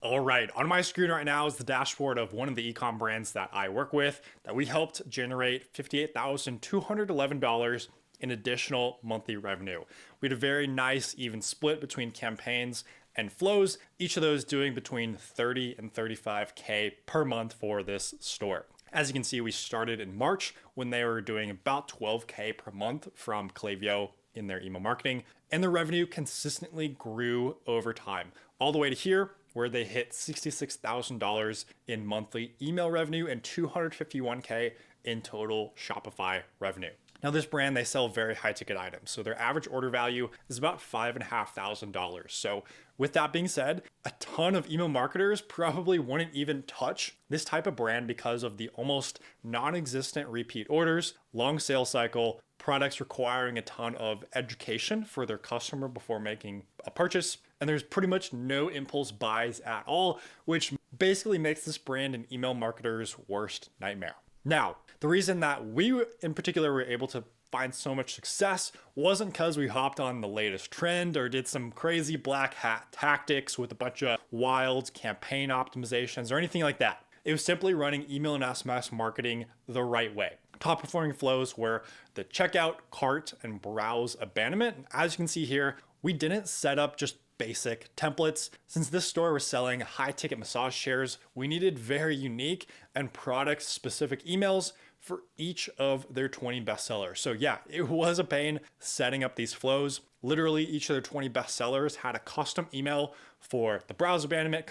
All right, on my screen right now is the dashboard of one of the ecom brands that I work with that we helped generate $58,211 in additional monthly revenue. We had a very nice even split between campaigns and flows, each of those doing between 30 and 35K per month for this store. As you can see, we started in March when they were doing about 12K per month from Klaviyo in their email marketing, and the revenue consistently grew over time, all the way to here, where they hit $66,000 in monthly email revenue and 251K in total Shopify revenue. Now this brand, they sell very high ticket items. So their average order value is about $5,500. So with that being said, a ton of email marketers probably wouldn't even touch this type of brand because of the almost non-existent repeat orders, long sales cycle, products requiring a ton of education for their customer before making a purchase. And there's pretty much no impulse buys at all, which basically makes this brand an email marketer's worst nightmare. Now, the reason that we in particular were able to find so much success wasn't because we hopped on the latest trend or did some crazy black hat tactics with a bunch of wild campaign optimizations or anything like that. It was simply running email and SMS marketing the right way. Top performing flows were the checkout, cart, and browse abandonment. As you can see here, we didn't set up just basic templates. Since this store was selling high ticket massage chairs, we needed very unique and product specific emails for each of their 20 bestsellers. So yeah, it was a pain setting up these flows. Literally each of their 20 bestsellers had a custom email for the browse abandonment,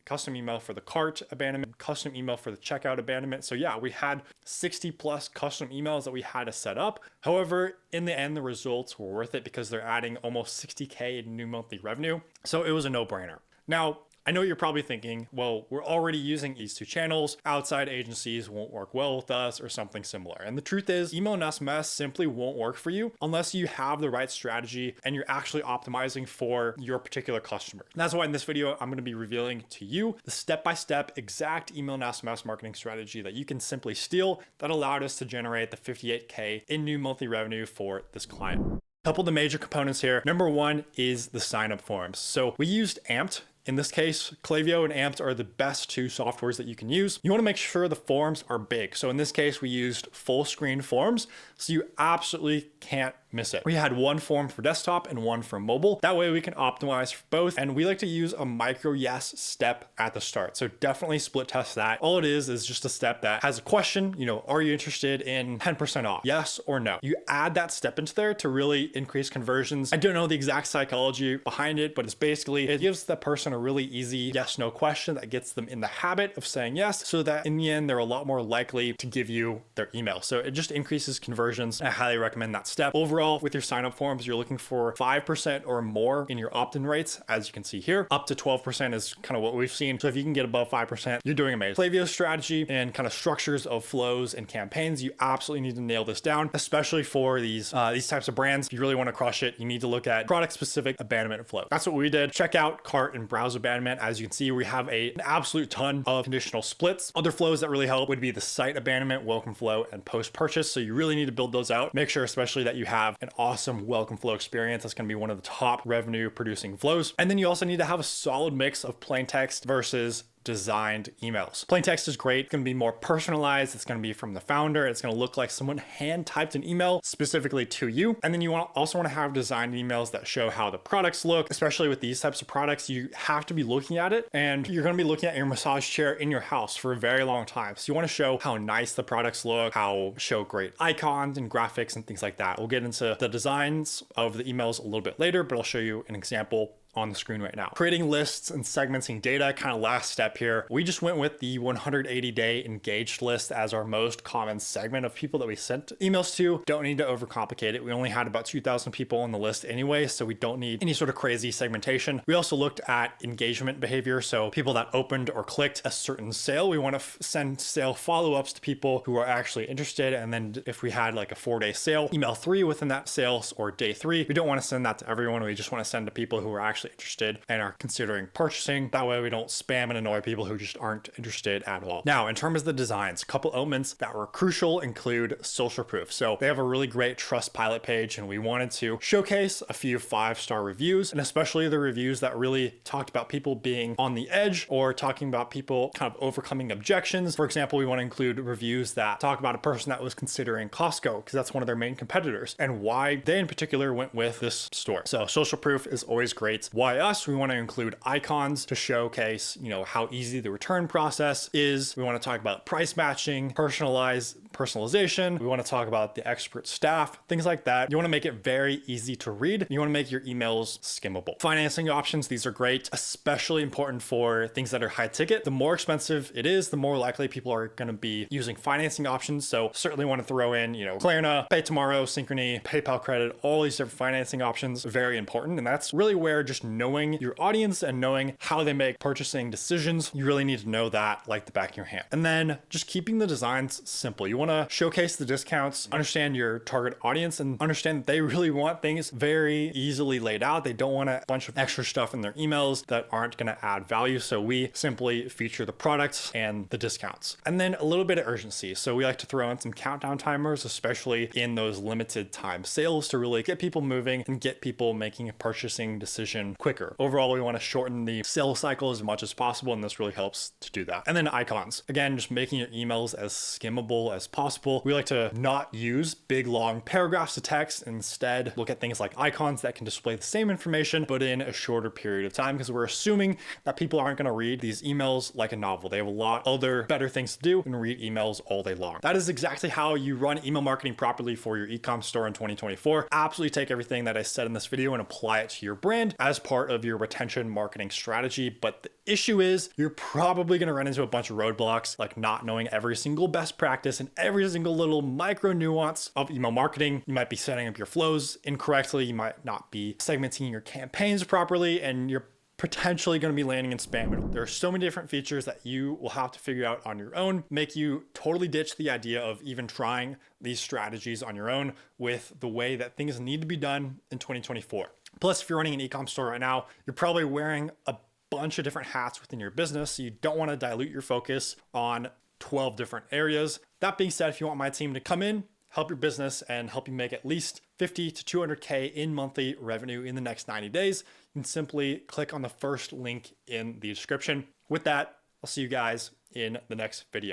custom email for the cart abandonment, custom email for the checkout abandonment. So yeah, we had 60 plus custom emails that we had to set up. However, in the end, the results were worth it because they're adding almost 60K in new monthly revenue. So it was a no-brainer. Now, I know you're probably thinking, well, we're already using these two channels. Outside agencies won't work well with us or something similar. And the truth is, email and SMS simply won't work for you unless you have the right strategy and you're actually optimizing for your particular customer. And that's why in this video, I'm going to be revealing to you the step-by-step exact email and SMS marketing strategy that you can simply steal that allowed us to generate the 58K in new monthly revenue for this client. A couple of the major components here. Number one is the sign-up forms. So we used Amped. In this case, Klaviyo and Amped are the best two softwares that you can use. You want to make sure the forms are big. So in this case, we used full screen forms. So you absolutely can't miss it. We had one form for desktop and one for mobile. That way we can optimize for both. And we like to use a micro yes step at the start. So definitely split test that. All it is just a step that has a question, are you interested in 10% off? Yes or no? You add that step into there to really increase conversions. I don't know the exact psychology behind it, but it's basically, it gives the person a really easy yes, no question that gets them in the habit of saying yes, so that in the end, they're a lot more likely to give you their email. So it just increases conversions. I highly recommend that step. Overall, with your sign-up forms, you're looking for 5% or more in your opt-in rates, as you can see here. Up to 12% is kind of what we've seen. So if you can get above 5%, you're doing amazing. Klaviyo's strategy and kind of structures of flows and campaigns, you absolutely need to nail this down, especially for these types of brands. If you really want to crush it, you need to look at product-specific abandonment flow. That's what we did. Checkout, cart, and browse abandonment. As you can see, we have an absolute ton of conditional splits. Other flows that really help would be the site abandonment, welcome flow, and post-purchase. So you really need to build those out. Make sure especially that you have an awesome welcome flow experience. That's going to be one of the top revenue producing flows. And then you also need to have a solid mix of plain text versus designed emails. Plain text is great. It's going to be more personalized. It's going to be from the founder. It's going to look like someone hand typed an email specifically to you. And then you also want to have designed emails that show how the products look, especially with these types of products. You have to be looking at it, and you're going to be looking at your massage chair in your house for a very long time. So you want to show how nice the products look, show great icons and graphics and things like that. We'll get into the designs of the emails a little bit later, but I'll show you an example on the screen right now. Creating lists and segmenting data, kind of last step here. We just went with the 180-day engaged list as our most common segment of people that we sent emails to. Don't need to overcomplicate it. We only had about 2,000 people on the list anyway, so we don't need any sort of crazy segmentation. We also looked at engagement behavior. So people that opened or clicked a certain sale, we want to send sale follow-ups to people who are actually interested. And then if we had like a 4-day sale, email 3 within that sale or day 3, we don't want to send that to everyone. We just want to send to people who are actually actually interested and are considering purchasing. That way we don't spam and annoy people who just aren't interested at all. Now, in terms of the designs, a couple elements that were crucial include social proof. So they have a really great Trustpilot page, and we wanted to showcase a few 5-star reviews, and especially the reviews that really talked about people being on the edge or talking about people kind of overcoming objections. For example, we want to include reviews that talk about a person that was considering Costco because that's one of their main competitors and why they in particular went with this store. So social proof is always great. Why us? We want to include icons to showcase, how easy the return process is. We want to talk about price matching, personalization. We want to talk about the expert staff, things like that. You want to make it very easy to read. You want to make your emails skimmable. Financing options, these are great, especially important for things that are high ticket. The more expensive it is, the more likely people are going to be using financing options. So certainly want to throw in, Klarna, Pay Tomorrow, Synchrony, PayPal credit, all these different financing options, very important. And that's really where just knowing your audience and knowing how they make purchasing decisions, you really need to know that like the back of your hand. And then just keeping the designs simple. You want to showcase the discounts, understand your target audience, and understand that they really want things very easily laid out. They don't want a bunch of extra stuff in their emails that aren't going to add value. So we simply feature the products and the discounts. And then a little bit of urgency. So we like to throw in some countdown timers, especially in those limited time sales, to really get people moving and get people making a purchasing decision quicker. Overall, we want to shorten the sales cycle as much as possible, and this really helps to do that. And then icons. Again, just making your emails as skimmable as possible. We like to not use big long paragraphs of text. Instead, look at things like icons that can display the same information, but in a shorter period of time, because we're assuming that people aren't going to read these emails like a novel. They have a lot other better things to do than read emails all day long. That is exactly how you run email marketing properly for your ecom store in 2024. Absolutely take everything that I said in this video and apply it to your brand as part of your retention marketing strategy. But the issue is you're probably going to run into a bunch of roadblocks, like not knowing every single best practice and every single little micro nuance of email marketing. You might be setting up your flows incorrectly. You might not be segmenting your campaigns properly, and you're potentially going to be landing in spam. There are so many different features that you will have to figure out on your own, make you totally ditch the idea of even trying these strategies on your own with the way that things need to be done in 2024. Plus, if you're running an ecom store right now, you're probably wearing a bunch of different hats within your business. So you don't want to dilute your focus on 12 different areas. That being said, if you want my team to come in, help your business and help you make at least 50 to 200K in monthly revenue in the next 90 days, you can simply click on the first link in the description. With that, I'll see you guys in the next video.